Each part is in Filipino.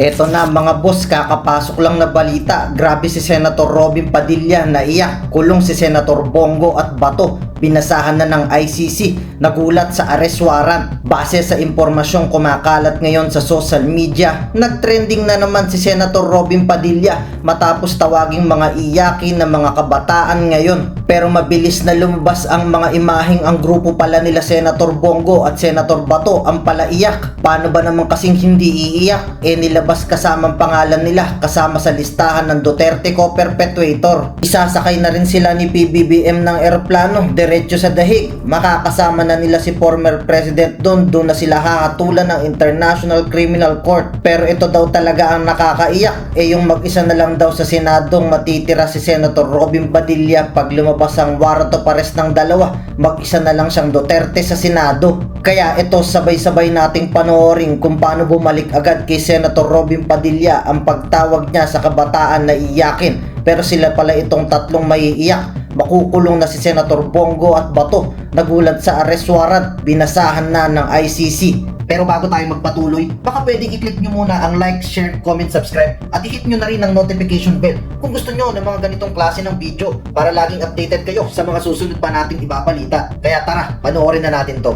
Eto na mga boss, kakapasok lang na balita. Grabe si Senator Robin Padilla, naiyak. Kulong si Senator Bongo at Bato. Binasahan na ng ICC. Nagulat sa arrest warrant. Base sa impormasyong kumakalat ngayon sa social media, nagtrending na naman si Senator Robin Padilla matapos tawaging mga iyakin ng mga kabataan ngayon. Pero mabilis na lumabas ang mga imaheng ang grupo pala nila Senator Bongo at Senator Bato ang palaiyak. Paano ba naman kasing hindi iiyak? Nilabas kasamang pangalan nila kasama sa listahan ng Duterte Co-Perpetuator. Isasakay na rin sila ni PBBM ng eroplano diretso sa dahig. Makakasama na nila si former President doon na sila hahatulan ng International Criminal Court. Pero ito daw talaga ang nakakaiyak, yung mag-isa na lang daw sa Senadong matitira si Senator Robin Padilla pag lumabas ang warrant of arrest ng dalawa. Mag-isa na lang siyang Duterte sa Senado. Kaya ito sabay-sabay nating panoorin kung paano bumalik agad kay Senator Robin Padilla ang pagtawag niya sa kabataan na iyakin. Pero sila pala itong tatlong maiiyak. Makukulong na si Senator Bongo at Bato. Nagulat sa arrest warrant, binasahan na ng ICC. Pero bago tayo magpatuloy, baka pwedeng i-click nyo muna ang like, share, comment, subscribe at i-hit nyo na rin ang notification bell kung gusto nyo ng mga ganitong klase ng video para laging updated kayo sa mga susunod pa nating ibabalita. Kaya tara, panoorin na natin to.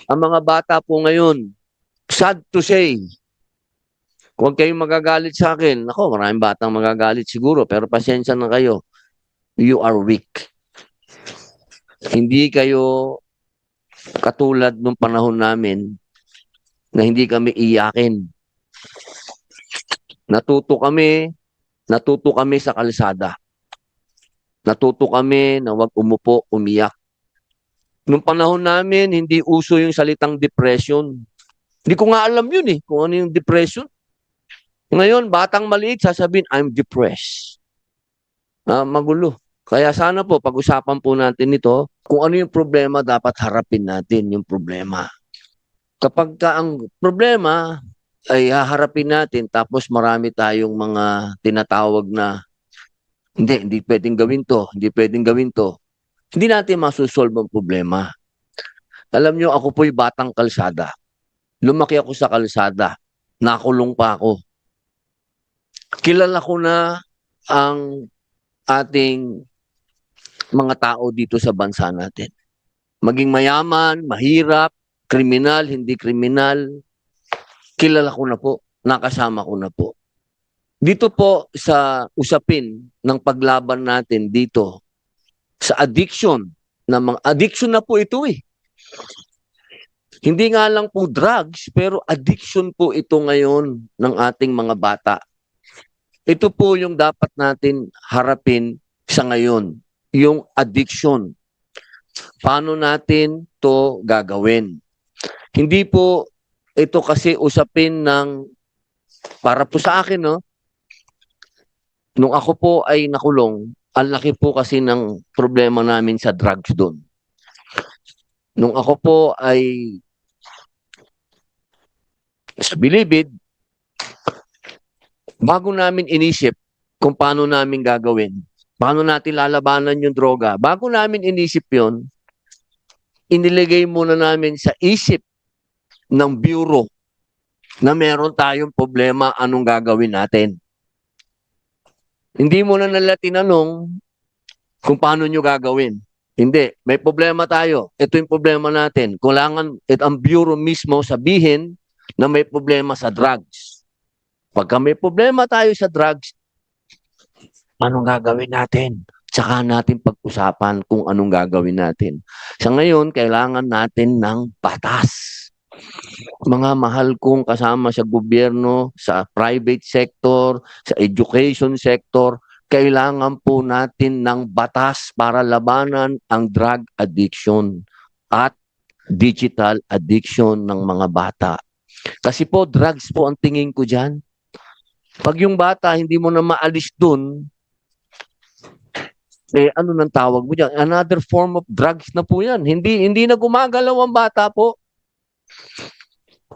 Ang mga bata po ngayon, sad to say, huwag kayong magagalit sa akin. Ako, maraming batang magagalit siguro, pero pasensya na kayo. You are weak. Hindi kayo katulad nung panahon namin na hindi kami iyakin. Natuto kami sa kalsada. Natuto kami na huwag umupo, umiyak. Nung panahon namin, hindi uso yung salitang depression. Hindi ko nga alam yun kung ano yung depression. Ngayon, batang maliit, sasabihin, I'm depressed. Magulo. Kaya sana po, pag-usapan po natin ito, kung ano yung problema, dapat harapin natin yung problema. Kapag ang problema ay haharapin natin, tapos marami tayong mga tinatawag na, hindi pwedeng gawin to, hindi pwedeng gawin to. Hindi natin masusolve ang problema. Alam nyo, ako po'y batang kalsada. Lumaki ako sa kalsada. Nakulong pa ako. Kilala ko na ang ating mga tao dito sa bansa natin. Maging mayaman, mahirap, kriminal, hindi kriminal. Kilala ko na po. Nakasama ko na po. Dito po sa usapin ng paglaban natin dito sa addiction. Addiction na po ito Hindi nga lang po drugs, pero addiction po ito ngayon ng ating mga bata. Ito po yung dapat natin harapin sa ngayon, yung addiction. Paano natin to gagawin? Hindi po ito kasi usapin ng, para po sa akin, nung ako po ay nakulong, ang laki po kasi ng problema namin sa drugs doon. Nung ako po ay sa Bilibid, bago namin inisip kung paano namin gagawin, paano natin lalabanan yung droga, bago namin inisip yon, iniligay muna namin sa isip ng bureau na meron tayong problema, anong gagawin natin. Hindi muna nila tinanong kung paano nyo gagawin. Hindi, may problema tayo. Ito yung problema natin. Kailangan ang bureau mismo sabihin na may problema sa drugs. Pagka may problema tayo sa drugs, anong gagawin natin? Tsaka natin pag-usapan kung anong gagawin natin. Sa ngayon, kailangan natin ng batas. Mga mahal kong kasama sa gobyerno, sa private sector, sa education sector, kailangan po natin ng batas para labanan ang drug addiction at digital addiction ng mga bata. Kasi po, drugs po ang tingin ko dyan. Pag yung bata, hindi mo na maalis dun, ano nang tawag mo dyan? Another form of drugs na po yan. Hindi na gumagalaw ang bata po.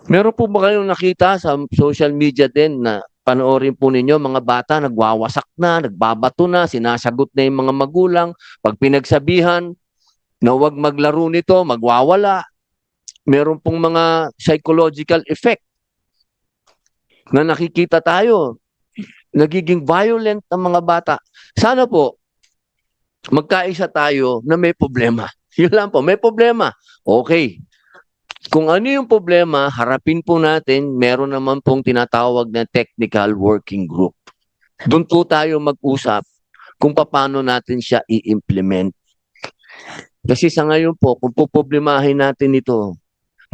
Meron po ba kayong nakita sa social media din na panoorin po ninyo, mga bata nagwawasak na, nagbabato na, sinasagot na yung mga magulang. Pag pinagsabihan na huwag maglaro nito, magwawala. Meron pong mga psychological effect. na nakikita tayo, nagiging violent ang mga bata. Sana po, magkaisa tayo na may problema. Yun lang po, may problema. Okay. Kung ano yung problema, harapin po natin. Meron naman pong tinatawag na technical working group. Doon po tayo mag-usap kung paano natin siya i-implement. Kasi sa ngayon po, kung poproblemahin natin ito,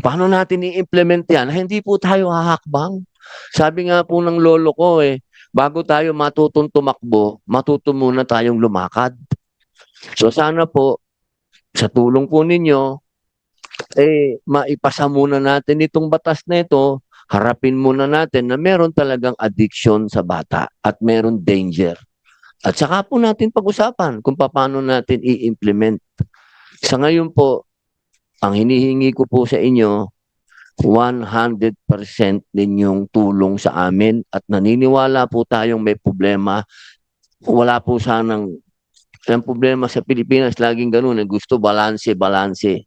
paano natin i-implement yan? Hindi po tayo hahakbang. Sabi nga po ng lolo ko bago tayo matutong tumakbo, matuto muna tayong lumakad. So sana po, sa tulong po ninyo, maipasa muna natin itong batas na ito, harapin muna natin na meron talagang addiction sa bata at meron danger. At saka po natin pag-usapan kung paano natin i-implement. Sa ngayon po, ang hinihingi ko po sa inyo, 100% ninyong tulong sa amin at naniniwala po tayong may problema. Wala po sanang ang problema sa Pilipinas, laging ganun, gusto balanse.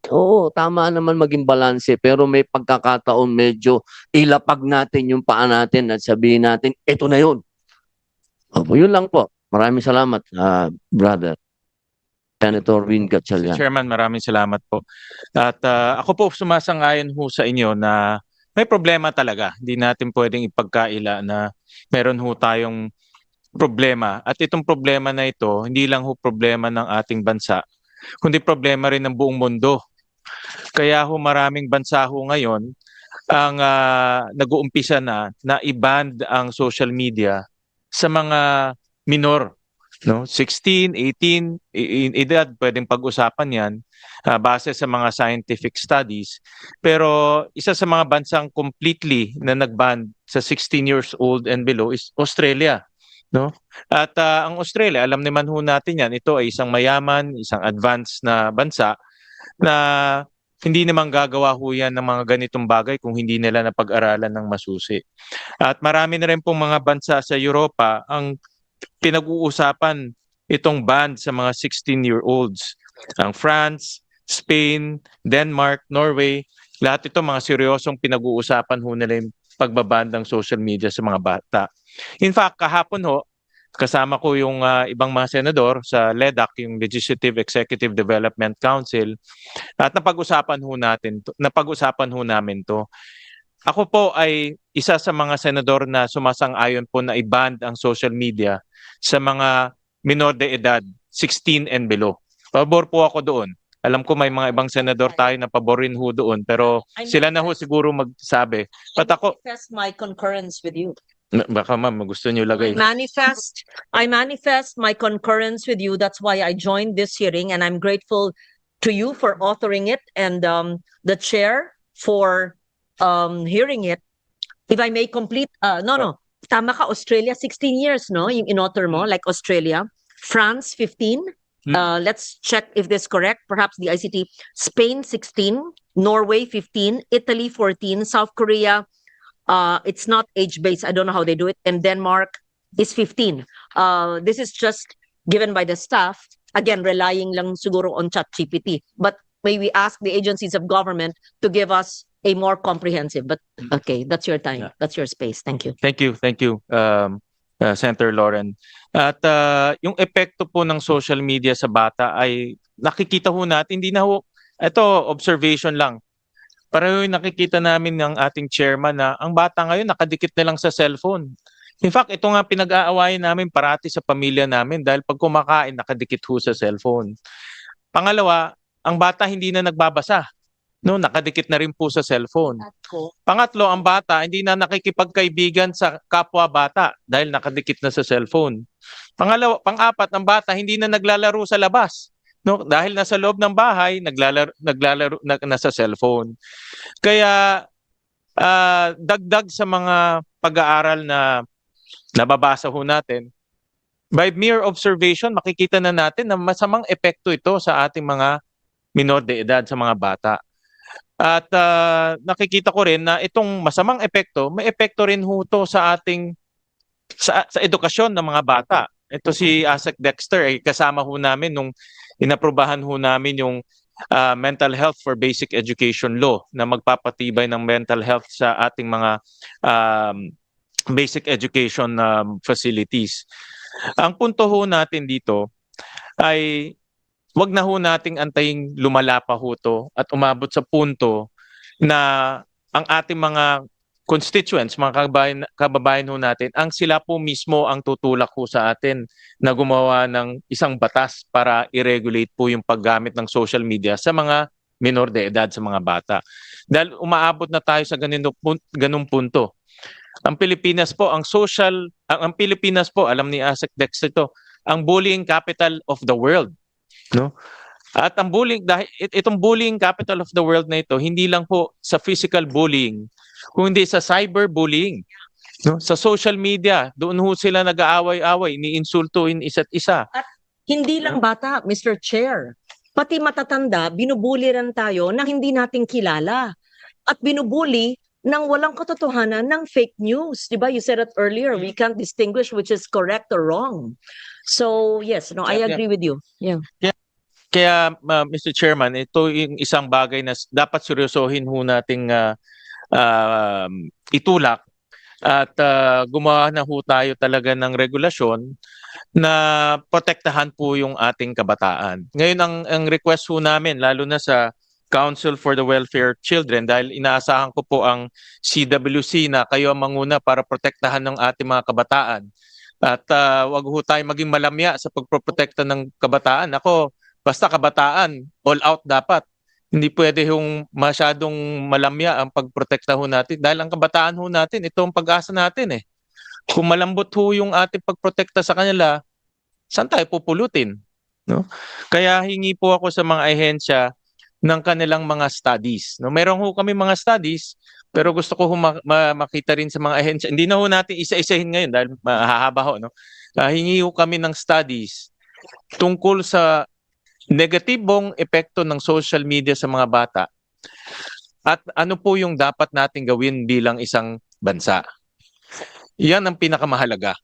Oo, tama naman maging balanse, pero may pagkakataon medyo ilapag natin yung paa natin at sabihin natin, ito na yun. Opo, yun lang po. Maraming salamat, brother. Senator Win Gatchalian. Chairman, maraming salamat po. At ako po sumasang-ayon ho sa inyo na may problema talaga. Hindi natin pwedeng ipagkaila na meron ho tayong problema. At itong problema na ito, hindi lang ho problema ng ating bansa, kundi problema rin ng buong mundo. Kaya ho maraming bansa ho ngayon ang nag-uumpisa na i-ban ang social media sa mga minor. No, 16, 18 edad, pwedeng pag-usapan 'yan base sa mga scientific studies. Pero isa sa mga bansang completely na nag-ban sa 16 years old and below is Australia, no? At ang Australia, alam naman ho natin 'yan, ito ay isang mayaman, isang advanced na bansa na hindi naman gagawa ho yan ng mga ganitong bagay kung hindi nila napag-aralan ng masusi. At marami na rin pong mga bansa sa Europa ang pinag-uusapan itong ban sa mga 16-year-olds. Ang France, Spain, Denmark, Norway, lahat ito mga seryosong pinag-uusapan ho nila yung pagbaban ng social media sa mga bata. In fact, kahapon ho, kasama ko yung ibang mga senador sa LEDAC, yung Legislative Executive Development Council, at napag-usapan ho namin to. Ako po ay isa sa mga senador na sumasang-ayon po na i-ban ang social media sa mga minor de edad, 16 and below. Pabor po ako doon. Alam ko may mga ibang senador tayo na pabor rin ho doon, pero sila na ho siguro magsabi. But ako, manifest my concurrence with you. baka ma'am, gusto niyo lagay. I manifest my concurrence with you. That's why I joined this hearing, and I'm grateful to you for authoring it and the chair for hearing it. If I may complete, tama ka, Australia, 16 years, no? Yung in-author mo, like Australia. France, 15. Let's check if this is correct. Perhaps the ICT. Spain, 16. Norway, 15. Italy, 14. South Korea, it's not age-based. I don't know how they do it. And Denmark is 15. This is just given by the staff. Again, relying lang siguro on ChatGPT. But may we ask the agencies of government to give us a more comprehensive. But okay, that's your time. Yeah. That's your space. Thank you. Thank you, Senator Lauren. At yung epekto po ng social media sa bata ay nakikita ho natin, hindi na ho, ito observation lang. Pareho yung nakikita namin ng ating chairman na ang bata ngayon nakadikit na lang sa cellphone. In fact, ito nga pinag-aawayan namin parati sa pamilya namin dahil pag kumakain nakadikit ho sa cellphone. Pangalawa, ang bata hindi na nagbabasa. No, nakadikit na rin po sa cellphone. Pangatlo, ang bata hindi na nakikipagkaibigan sa kapwa bata dahil nakadikit na sa cellphone. Pang-apat, ang bata hindi na naglalaro sa labas. No, dahil nasa loob ng bahay, naglalaro nasa cellphone. Kaya dagdag sa mga pag-aaral na nababasa ho natin, by mere observation, makikita na natin na masamang epekto ito sa ating mga minor de edad, sa mga bata. At nakikita ko rin na itong masamang epekto, may epekto rin ho to sa ating sa edukasyon ng mga bata. Ito si Asek Dexter, kasama ho namin nung inaprubahan ho namin yung Mental Health for Basic Education Law na magpapatibay ng mental health sa ating mga basic education facilities. Ang punto ho natin dito ay wag na ho nating antayin lumala pa ho to at umabot sa punto na ang ating mga constituents, mga kababayan ho natin, ang sila po mismo ang tutulak ho sa atin na gumawa ng isang batas para i-regulate po yung paggamit ng social media sa mga minor de edad, sa mga bata. Dahil umaabot na tayo sa ganung punto. Ang Pilipinas po, ang Pilipinas po, alam ni Asek Dex ito, ang bullying capital of the world, no? At ang bullying, dahil itong bullying capital of the world na ito, hindi lang po sa physical bullying, kundi sa cyberbullying, no? Sa social media, doon ho sila nag-aaway-away, iniinsultuin isa't isa. Hindi lang bata, Mr. Chair. Pati matatanda, binubuli rin tayo na hindi natin kilala. At binubuli ng walang katotohanan ng fake news. Diba? You said it earlier, we can't distinguish which is correct or wrong. So, yes, no, I Yeah. agree with you. Yeah. Kaya, Mr. Chairman, ito yung isang bagay na dapat seryosohin ho nating itulak at gumawa na ho tayo talaga ng regulasyon na protektahan po yung ating kabataan. Ngayon, ang request ho namin, lalo na sa Council for the Welfare of Children, dahil inaasahan ko po ang CWC na kayo ang manguna para protektahan ng ating mga kabataan. At wag ho tayo maging malamya sa pagproprotekta ng kabataan. Ako, basta kabataan, all out dapat. Hindi pwede yung masyadong malamya ang pagprotekta ho natin. Dahil ang kabataan ho natin, ito ang pag-asa natin eh. Kung malambot ho yung ating pagprotekta sa kanila, saan tayo pupulutin? No? Kaya hingi po ako sa mga ahensya ng kanilang mga studies. No, meron ho kami mga studies, pero gusto ko makita rin sa mga ahensya. Hindi na ho natin isa-isahin ngayon dahil mahahaba ho. No? Hingi ho kami ng studies tungkol sa negatibong epekto ng social media sa mga bata at ano po yung dapat natin gawin bilang isang bansa. Yan ang pinakamahalaga.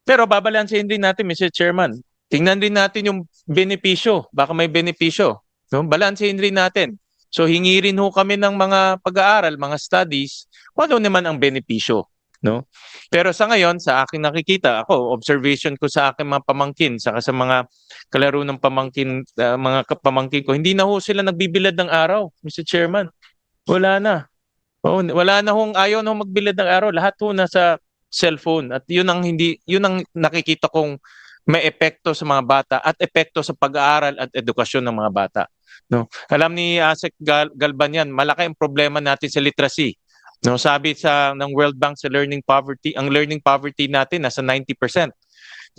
Pero babalansin din natin, Mr. Chairman. Tingnan din natin yung benepisyo. Baka may benepisyo. No? Balansin rin natin. So hingi rin ho kami ng mga pag-aaral, mga studies, kung ano naman ang benepisyo. No? Pero sa ngayon, sa aking nakikita, observation ko sa aking mga pamangkin, saka sa mga kalaro ng pamangkin, mga pamangkin ko, hindi na ho sila nagbibilad ng araw, Mr. Chairman. Wala na. Wala na hong ayaw na magbilad ng araw. Lahat ho nasa cellphone. At yun ang nakikita kong may epekto sa mga bata at epekto sa pag-aaral at edukasyon ng mga bata. No? Alam ni Asek Galban yan, malaki ang problema natin sa literacy. No, sabi ng World Bank sa learning poverty, ang learning poverty natin nasa 90%.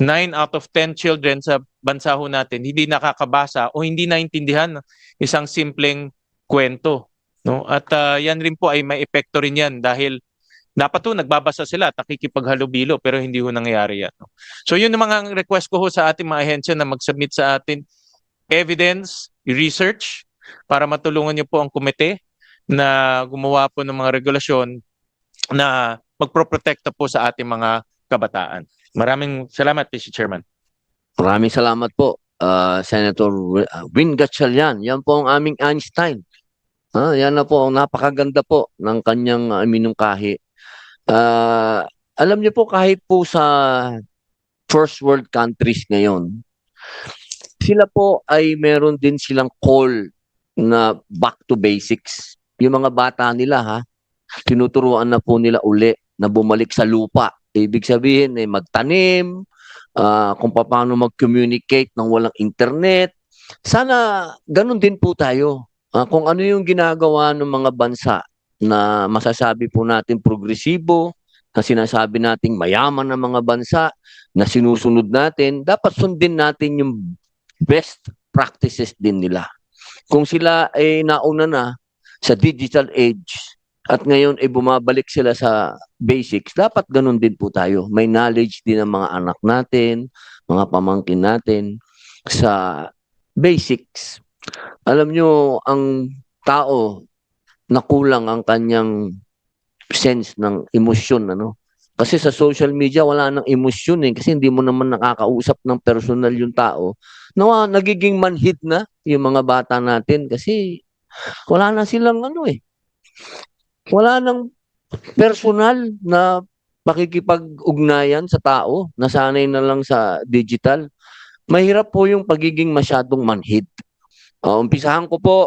9 out of 10 children sa bansa ho natin hindi nakakabasa o hindi naintindihan isang simpleng kwento. No? At yan rin po ay may epekto rin yan dahil dapat ho nagbabasa sila at nakikipaghalubilo pero hindi ho nangyayari yan. No? So yun ang mga request ko ho sa ating mga ahensya na mag-submit sa atin evidence, research para matulungan niyo po ang komite na gumawa po ng mga regulasyon na magproprotekta po sa ating mga kabataan. Maraming salamat, Mr. Chairman. Maraming salamat po, Senator Win Gatchalian. Yan po ang aming Einstein. Yan na po, napakaganda po ng kanyang minungkahi. Alam niyo po, kahit po sa first world countries ngayon, sila po ay meron din silang call na back to basics. Yung mga bata nila, tinuturuan na po nila uli na bumalik sa lupa. Ibig sabihin, magtanim, kung paano mag-communicate ng walang internet. Sana ganun din po tayo. Kung ano yung ginagawa ng mga bansa na masasabi po natin progresibo, na sinasabi nating mayaman ng mga bansa, na sinusunod natin, dapat sundin natin yung best practices din nila. Kung sila ay nauna na sa digital age at ngayon ay bumabalik sila sa basics, dapat ganun din po tayo. May knowledge din ng mga anak natin, mga pamangkin natin sa basics. Alam nyo, ang tao nakulang ang kanyang sense ng emosyon, Kasi sa social media, wala nang emosyon kasi hindi mo naman nakakausap ng personal yung tao. Nagiging manhid na yung mga bata natin kasi wala na silang wala nang personal na pakikipag-ugnayan sa tao, nasanay na lang sa digital. Mahirap po yung pagiging masyadong manhid. Umpisahan ko po,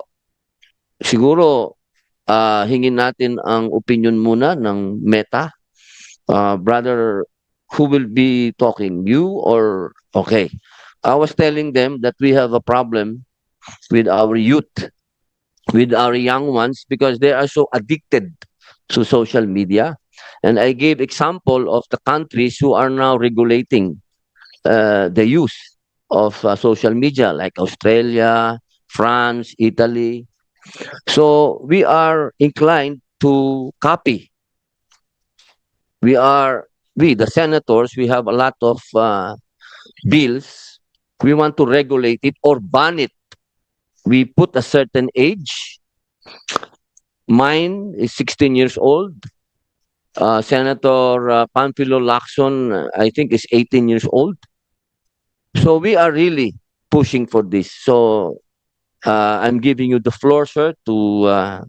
siguro hingin natin ang opinion muna ng Meta. Brother, who will be talking? You or... Okay. I was telling them that we have a problem with our youth, with our young ones, because they are so addicted to social media. And I gave example of the countries who are now regulating the use of social media, like Australia, France, Italy. So we are inclined to copy. We, the senators, we have a lot of bills. We want to regulate it or ban it. We put a certain age. Mine is 16 years old. Senator Panfilo Lacson, I think, is 18 years old. So we are really pushing for this. So I'm giving you the floor, sir, to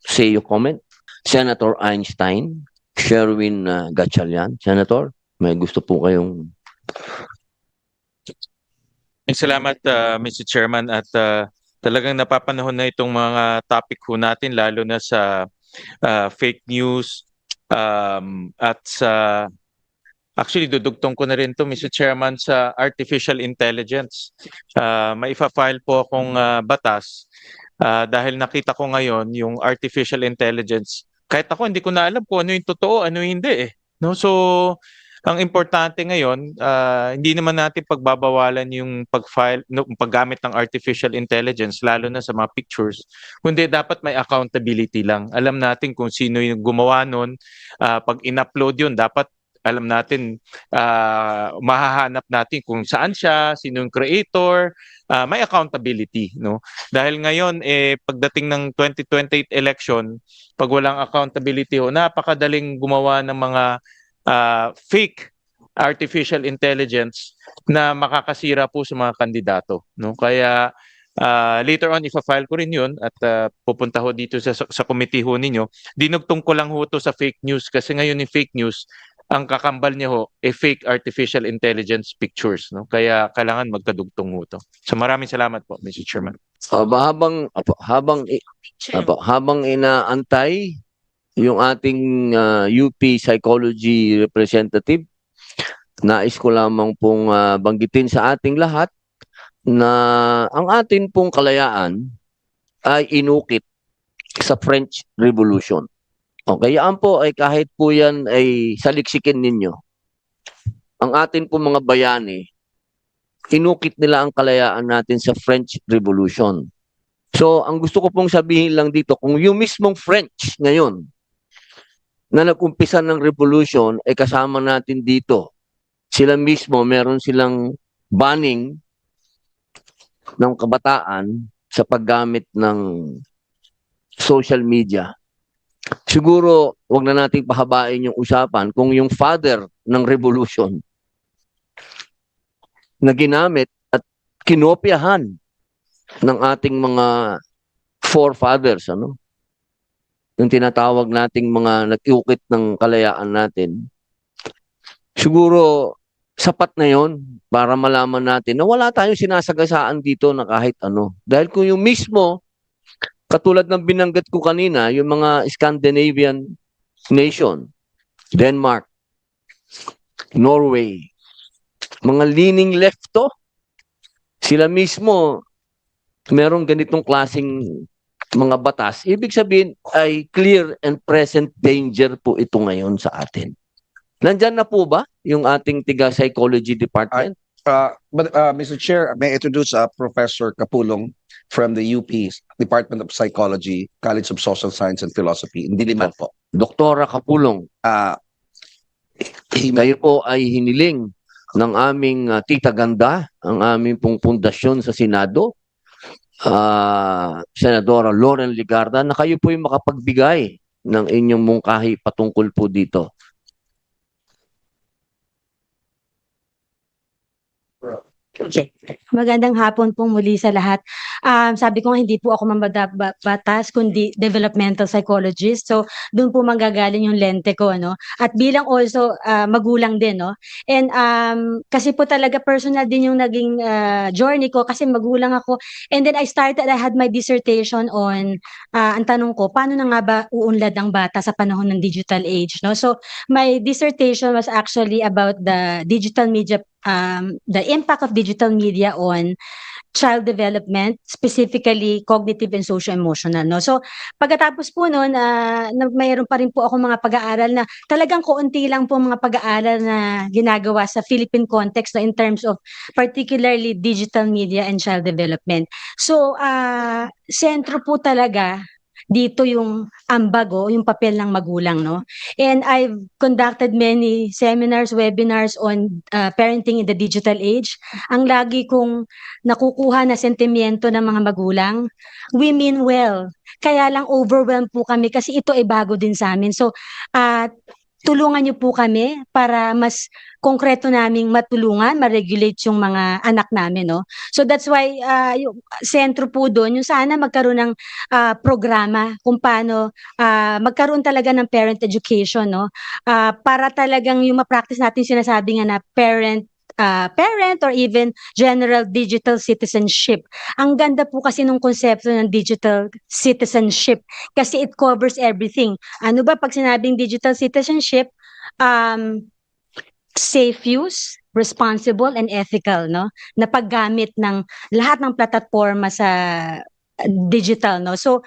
say your comment. Senator Einstein, Sherwin Gatchalian. Senator, may gusto po kayong... Salamat, Mr. Chairman, at talagang napapanahon na itong mga topic ho natin, lalo na sa fake news at sa... Actually, dudugtong ko na rin to, Mr. Chairman, sa artificial intelligence. Maifa-file po akong batas dahil nakita ko ngayon yung artificial intelligence. Kahit ako, hindi ko na alam kung ano yung totoo, ano yung hindi eh. No? So, ang importante ngayon, hindi naman natin pagbabawalan yung paggamit ng artificial intelligence, lalo na sa mga pictures, kundi dapat may accountability lang. Alam natin kung sino yung gumawa nun. Pag in-upload yun, dapat alam natin, mahahanap natin kung saan siya, sino yung creator, may accountability. No? Dahil ngayon, pagdating ng 2028 election, pag walang accountability, napakadaling gumawa ng mga fake artificial intelligence na makakasira po sa mga kandidato. No? Kaya later on, ifa-file ko rin yun at pupunta ho dito sa committee ho ninyo. Dinugtong ko lang ho to sa fake news kasi ngayon yung fake news, ang kakambal niya ho, fake artificial intelligence pictures. No? Kaya kailangan magkadugtong ho to. So maraming salamat po, Mr. Chairman. Habang inaantay yung ating UP Psychology Representative, nais ko lamang pong banggitin sa ating lahat na ang atin pong kalayaan ay inukit sa French Revolution. Okay, yan po ay kahit po yan ay saliksikin ninyo. Ang atin po mga bayani, inukit nila ang kalayaan natin sa French Revolution. So, ang gusto ko pong sabihin lang dito, kung yung mismong French ngayon, na nag-umpisa ng revolution, ay kasama natin dito. Sila mismo, meron silang banning ng kabataan sa paggamit ng social media. Siguro, wag na nating pahabain yung usapan kung yung father ng revolution na ginamit at kinopyahan ng ating mga forefathers, ano? Yung tinatawag nating mga nag-iukit ng kalayaan natin. Siguro, sapat na yon para malaman natin na wala tayong sinasagasaan dito na kahit ano. Dahil kung yung mismo, katulad ng binanggit ko kanina, yung mga Scandinavian nation, Denmark, Norway, mga leaning left to, sila mismo, merong ganitong klaseng mga batas. Ibig sabihin ay clear and present danger po ito ngayon sa atin. Nandyan na po ba yung ating tiga-psychology department? Mr. Chair, may I introduce Professor Kapulong from the UP Department of Psychology, College of Social Science and Philosophy, in Diliman po. Doktora Kapulong, kayo po ay hiniling ng aming tita ganda, ang aming pong pundasyon sa Senado, Senadora Loren Ligarda, na kayo po yung makapagbigay ng inyong mungkahi patungkol po dito. Magandang hapon po muli sa lahat. Sabi ko nga hindi po ako batas kundi developmental psychologist. So doon po manggagaling yung lente ko, no? At bilang also magulang din, no? And kasi po talaga personal din yung naging journey ko kasi magulang ako. And then I had my dissertation on ang tanong ko, paano na nga ba uunlad ang bata sa panahon ng digital age, no? So my dissertation was actually about the digital media, the impact of digital media on child development, specifically cognitive and social-emotional, no? So, pagkatapos po noon, mayroon pa rin po ako mga pag-aaral na talagang kaunti lang po mga pag-aaral na ginagawa sa Philippine context, no, in terms of particularly digital media and child development. So, sentro po talaga dito yung ambag, yung papel ng magulang, no? And I've conducted many seminars, webinars on parenting in the digital age. Ang lagi kong nakukuha na sentimiento ng mga magulang, we mean well. Kaya lang overwhelmed po kami kasi ito ay bago din sa amin. So, tulungan niyo po kami para mas konkreto naming matulungan, ma-regulate yung mga anak namin, no? So that's why yung sentro po doon, yung sana magkaroon ng programa kung paano magkaroon talaga ng parent education, no? Para talagang yung ma-practice natin sinasabi nga na parent or even general digital citizenship. Ang ganda po kasi nung konsepto ng digital citizenship kasi it covers everything. Ano ba pag sinabing digital citizenship? Safe use, responsible and ethical, no? Na paggamit ng lahat ng plataforma sa digital, no? So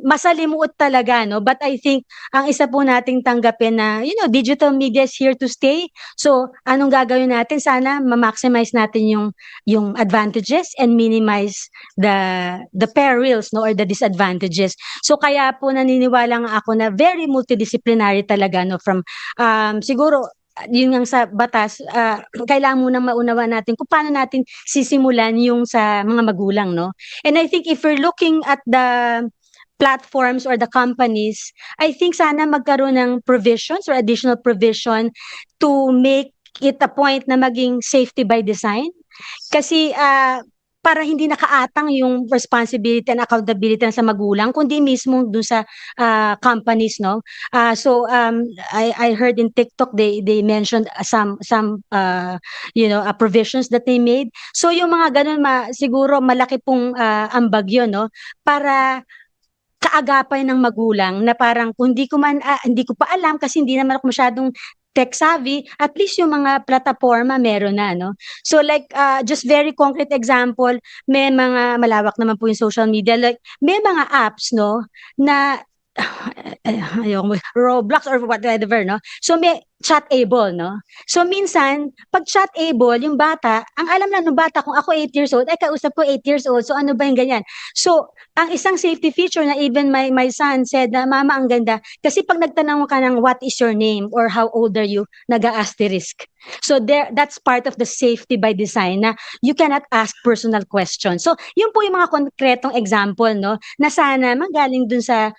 masalimuot talaga, no? But I think ang isa po nating tanggapin na digital media is here to stay. So anong gagawin natin? Sana ma-maximize natin yung advantages and minimize the perils, no, or the disadvantages. So kaya po naniniwala nga ako na very multidisciplinary talaga, no, from siguro yun nga sa batas, kailangan munang maunawa natin kung paano natin sisimulan yung sa mga magulang, no? And I think if we're looking at the platforms or the companies, I think sana magkaroon ng provisions or additional provision to make it a point na maging safety by design. Kasi para hindi nakaatang yung responsibility and accountability na sa magulang kundi mismo dun sa companies, no? So I heard in TikTok they mentioned some provisions that they made. So yung mga ganun siguro malaki pong ambag yun, no? Para kaagapay ng magulang na parang kung hindi ko pa alam kasi hindi naman ako masyadong tech savvy, at least yung mga plataforma meron na, no? So like just very concrete example, may mga malawak naman po yung social media, like may mga apps, no, na Roblox or whatever, no? So may chat-able, no? So minsan, pag chat-able, yung bata, ang alam lang ng bata, kung ako 8 years old, ay kausap ko 8 years old, so ano ba yung ganyan? So, ang isang safety feature na even my son said na, Mama, ang ganda, kasi pag nagtanong ka ng what is your name or how old are you, nag-a-asterisk. So that's part of the safety by design na you cannot ask personal questions. So, yun po yung mga konkretong example, no, na sana magaling dun sa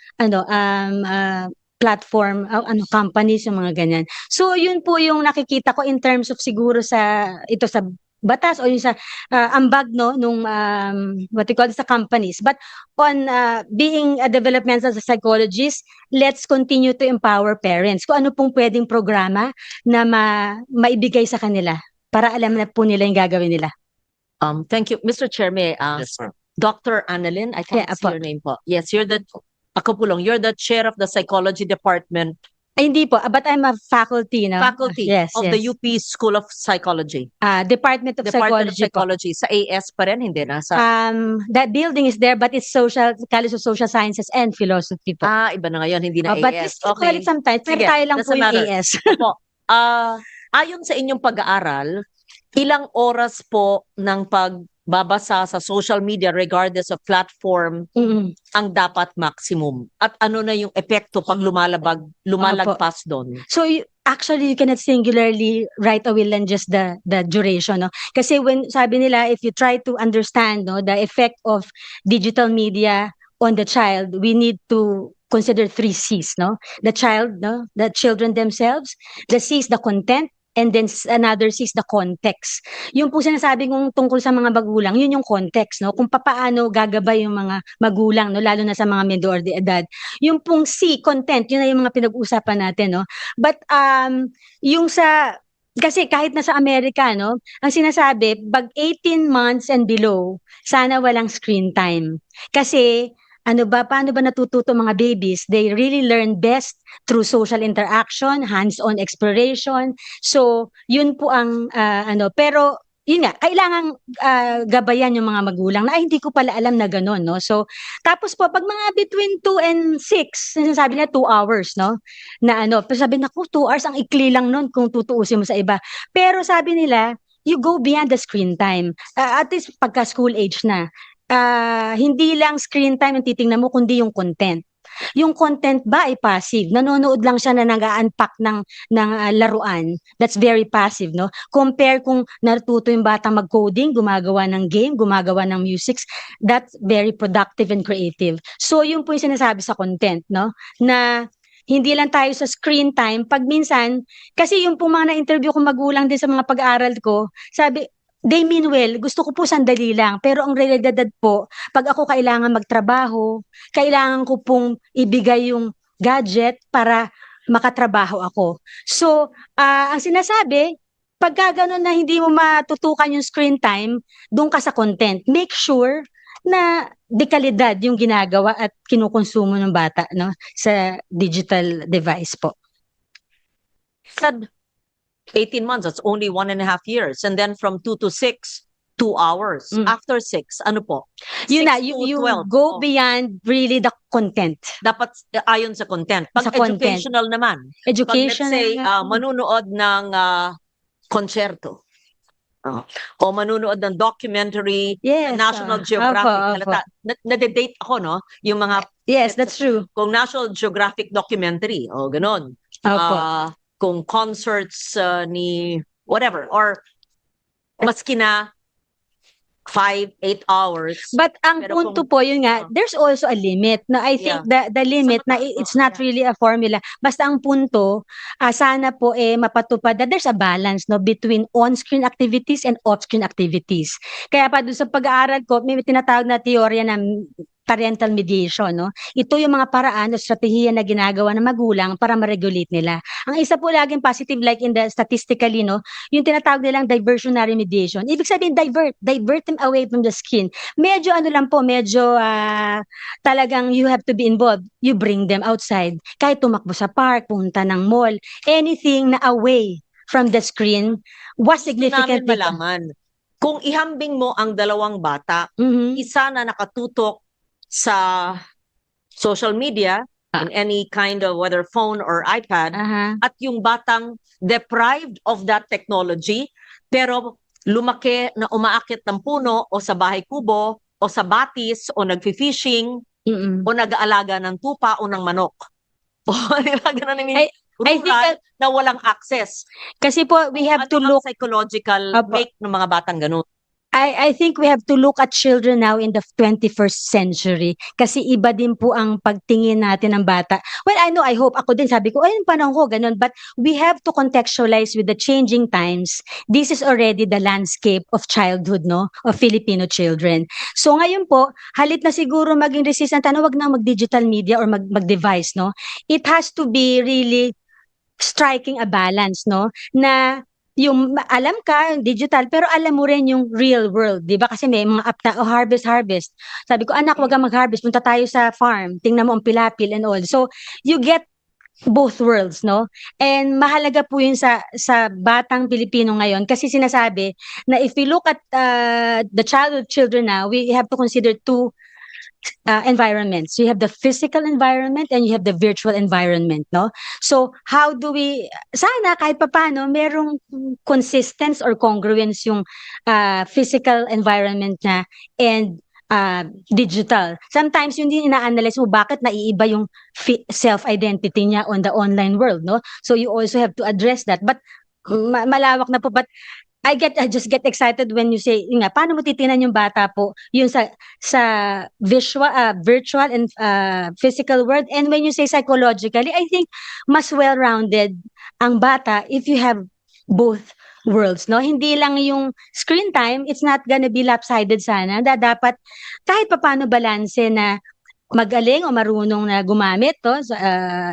platform, companies, yung mga ganyan. So, yun po yung nakikita ko in terms of siguro sa batas o yung sa ambag, no, nung what we call sa companies. But on being a developmental psychologist, let's continue to empower parents. Kung ano pong pwedeng programa na maibigay sa kanila para alam na po nila yung gagawin nila. Thank you. Mr. Chair, may I ask? Yes, ma'am. Dr. Annalyn, I can't Yeah, see apo. your name po. Yes, you're the chair of the psychology department, Ay, hindi po, but I'm a faculty, no? faculty Yes, of yes. the UP School of Psychology. Department of Department of Psychology po. Psychology. Sa AS pa rin, hindi na? Sa, That building is there, but it's College of Social Sciences and Philosophy po. iba na ngayon, hindi na But we AS. still call it sometimes. Pero Sige, tayo lang po doesn't yung matter. AS. Opo. Ayon sa inyong pag-aaral, ilang oras po ng pagbabasa sa social media regardless of platform Mm. ang dapat maximum? At ano na yung epekto pag lumalagpas doon? So actually you cannot singularly right away lang just the duration, no? Kasi when sabi nila if you try to understand, no, the effect of digital media on the child, we need to consider 3 C's, no? The child, no, the children themselves, the C is the content, and then another 6 the context. Yung po sinasabi kong tungkol sa mga magulang, yun yung context, no? Kung papaano gagabay yung mga magulang, no? Lalo na sa mga menor de edad. Yung pong C, content, yun na yung mga pinag-uusapan natin, no? But yung sa kasi kahit nasa Amerika, no, ang sinasabi, pag 18 months and below, sana walang screen time. Kasi paano ba natututo mga babies? They really learn best through social interaction, hands-on exploration. So, yun po ang pero yun nga, kailangan gabayan yung mga magulang na ay hindi ko pala alam na gano'n, no? So, tapos po pag mga between 2 and 6, sinasabi na 2 hours, no? Na pero sabi na 2 hours ang ikli lang nun kung tutuusin mo sa iba. Pero sabi nila, you go beyond the screen time. At least pagka school age na. Hindi lang screen time ang titingnan mo kundi yung content. Yung content ba ay passive? Nanonood lang siya na nag-unpack ng laruan. That's very passive, no? Compare kung natuto yung batang mag-coding, gumagawa ng game, gumagawa ng musics, that's very productive and creative. So, yun po yung sinasabi sa content, no? Na hindi lang tayo sa screen time. Pag minsan, kasi yung po mga na-interview ko magulang din sa mga pag-aaral ko, sabi, they mean well, gusto ko po sandali lang. Pero ang realidad po, pag ako kailangan magtrabaho, kailangan ko pong ibigay yung gadget para makatrabaho ako. So, ang sinasabi, pagka ganun na hindi mo matutukan yung screen time, doon ka sa content. Make sure na dekalidad yung ginagawa at kinukonsumo ng bata, no, sa digital device po. Said 18 months, that's only 1.5 years. And then from 2 to 6, 2 hours. Mm. After 6, ano po? Yun 6 na, to you 12. go Oh, beyond really the content. dapat ayon sa content. Pag Sa content. educational naman, pag let's Education. say manunood ng konsyerto, o manunood ng documentary, yes, National opo, Geographic, opo. halata, nade-date ako, no? Yung mga, Yes, that's true. kung National Geographic documentary, o ganon. Opo. Kung concerts ni whatever, or maski na 5-8 hours. But ang Pero punto kung- po, yun nga, there's also a limit. Na I think the limit na it's not really a formula. Basta ang punto, sana po mapatupad na there's a balance, no, between on-screen activities and off-screen activities. Kaya pa doon sa pag-aaral ko, may tinatawag na teorya ng parental mediation, no? Ito yung mga paraan o strategiya na ginagawa ng magulang para ma-regulate nila. Ang isa po laging positive, like in the statistically, no, yung tinatawag nilang diversionary mediation. Ibig sabihin, divert them away from the screen. Medyo lang po, medyo talagang you have to be involved. You bring them outside. Kahit tumakbo sa park, punta ng mall, anything na away from the screen was Gusto significant. namin malaman, kung ihambing mo ang dalawang bata, Mhm. isa na nakatutok sa social media, in any kind of whether phone or iPad, Aha. at yung batang deprived of that technology, pero lumaki na umaakit ng puno o sa bahay kubo o sa batis o nagfi-fishing Mm-mm. o nag-aalaga ng tupa o ng manok. O di ba ganun yung I think rural na walang access. Kasi po, we have to Ano ang look psychological Apo. make ng mga batang ganun? I think we have to look at children now in the 21st century kasi iba din po ang pagtingin natin ng bata. Well, I hope ako din sabi ko, ay, yung panahon ko, ganun. But we have to contextualize with the changing times. This is already the landscape of childhood, no? Of Filipino children. So ngayon po, halit na siguro maging resistant, wag na mag-digital media or mag-device, no? It has to be really striking a balance, no? Na yung alam ka digital pero alam mo rin yung real world, 'di ba? Kasi may mga app na harvest. Sabi ko, anak, wag kang mag-harvest, punta tayo sa farm. Tingnan mo ang pilapil and all. So, you get both worlds, no? And mahalaga po yun sa batang Pilipino ngayon kasi sinasabi na if we look at the children now, we have to consider two environments. You have the physical environment and you have the virtual environment, no? So, how do we, sana kahit papano, merong consistence or congruence yung physical environment na and digital. Sometimes yun din ina-analyze mo bakit naiiba yung self-identity niya on the online world, no? So, you also have to address that. But, malawak na po, but I just get excited when you say, nga, paano mo titingnan yung bata po, yung sa virtual and physical world. And when you say psychologically, I think mas well-rounded ang bata if you have both worlds, no? Hindi lang yung screen time, it's not gonna be lopsided sana. Dapat kahit papaano balanse na magaling o marunong na gumamit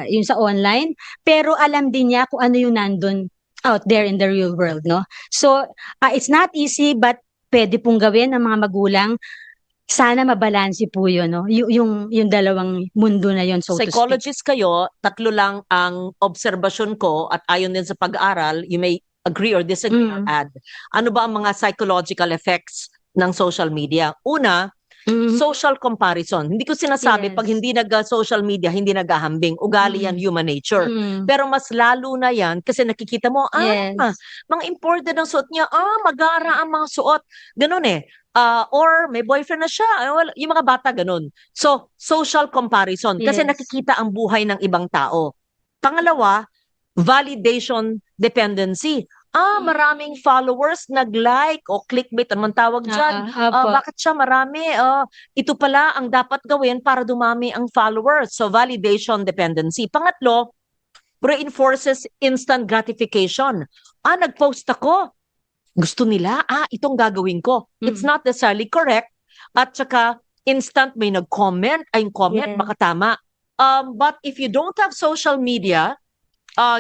yung sa online, pero alam din niya kung ano yung nandun out there in the real world, no? So, it's not easy, but pwede pong gawin ng mga magulang. Sana mabalanse po yun, no? Yung dalawang mundo na yun, so to speak. Psychologist kayo, tatlo lang ang obserbasyon ko at ayon din sa pag-aaral, you may agree or disagree or add. Ano ba ang mga psychological effects ng social media? Una, social comparison. Hindi ko sinasabi Yes. pag hindi nag-social media, hindi naghahambing. Ugali yan, human nature. Pero mas lalo na yan kasi nakikita mo, Yes. mga imported ang suot niya, magara ang mga suot. Ganun eh. Or may boyfriend na siya. Yung mga bata ganun. So, social comparison. Kasi Yes. nakikita ang buhay ng ibang tao. Pangalawa, validation dependency. Maraming followers, nag-like o clickbait, anong tawag dyan. Opo. Bakit siya marami? Ito pala ang dapat gawin para dumami ang followers. So, validation dependency. Pangatlo, reinforces instant gratification. Nag-post ako. Gusto nila, itong gagawin ko. It's not necessarily correct. At saka, instant may nag-comment, yung comment, Yes. baka tama. But if you don't have social media,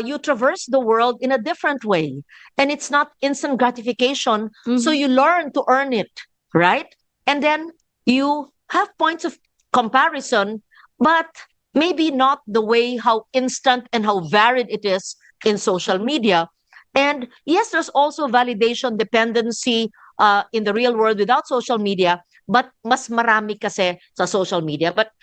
you traverse the world in a different way. And it's not instant gratification. So you learn to earn it, right? And then you have points of comparison, but maybe not the way how instant and how varied it is in social media. And yes, there's also validation dependency in the real world without social media, but mas marami kasi sa social media. But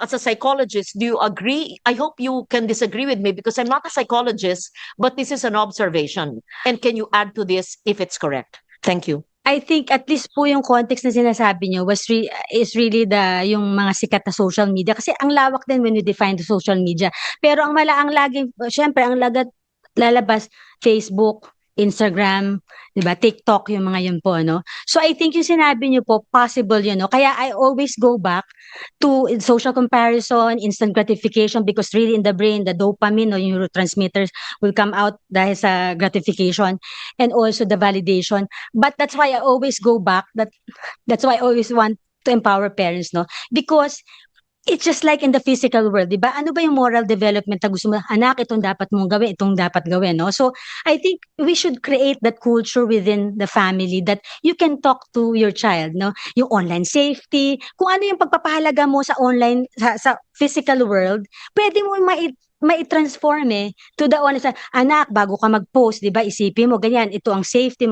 as a psychologist, do you agree? I hope you can disagree with me because I'm not a psychologist, but this is an observation. And can you add to this if it's correct? Thank you. I think at least po yung context na sinasabi nyo is really yung mga sikat na social media. Kasi ang lawak din when we define the social media. Pero ang laging, syempre, ang lalabas, Facebook, Instagram, 'di ba? TikTok, yung mga yun po, no? So I think yung sinabi niyo po, possible yun, no? Kaya I always go back to social comparison, instant gratification, because really in the brain, the dopamine or neurotransmitters will come out dahil sa gratification, and also the validation. But that's why I always go back, that's why I always want to empower parents, no? Because it's just like in the physical world, di ba? Ano ba yung moral development na gusto mo? Anak, itong dapat mong gawin, itong dapat gawin, no? So, I think we should create that culture within the family that you can talk to your child, no? Yung online safety, kung ano yung pagpapahalaga mo sa online, sa physical world, pwede mo mai-transform to the online. Anak, bago ka mag-post, di ba? Isipin mo, ganyan, ito ang safety,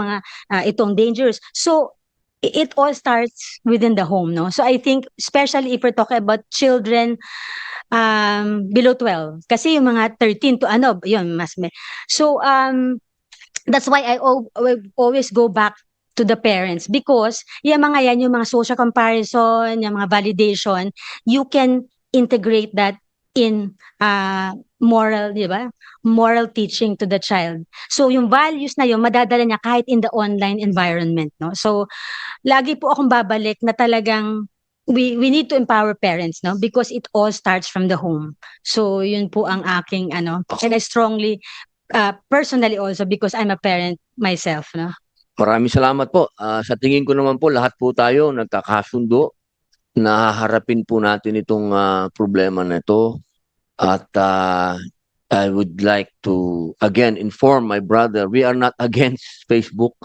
ito ang dangers. So, it all starts within the home, no? So I think, especially if we're talking about children below 12, kasi yung mga 13 to yun, mas may. So that's why I always go back to the parents, because yung mga social comparison, yung mga validation, you can integrate that in moral, di ba? Moral teaching to the child. So yung values na yun, madadala niya kahit in the online environment, no? So lagi po akong babalik na talagang we need to empower parents, no? Because it all starts from the home. So yun po ang aking and I strongly personally also, because I'm a parent myself, no? Maraming salamat po. Sa tingin ko naman po, lahat po tayo nagkakasundo na haharapin po natin itong problema na ito. At I would like to again inform my brother, we are not against Facebook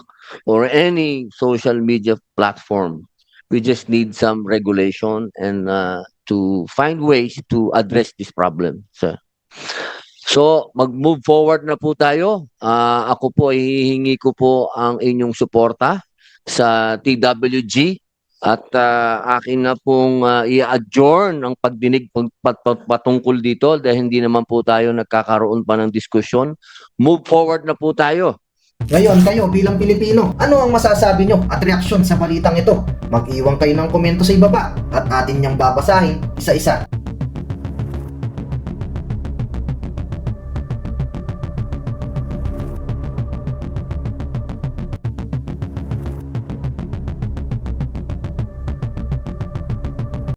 or any social media platform. We just need some regulation and to find ways to address this problem, sir. So, mag-move forward na po tayo. Ako po ay hihingi ko po ang inyong suporta sa TWG. At akin na pong i-adjourn ang pagdinig patungkol dito dahil hindi naman po tayo nagkakaroon pa ng diskusyon. Move forward na po tayo. Ngayon, kayo bilang Pilipino, ano ang masasabi nyo at reaksyon sa balitang ito? Mag-iwan kayo ng komento sa ibaba at atin niyang babasahin isa-isa.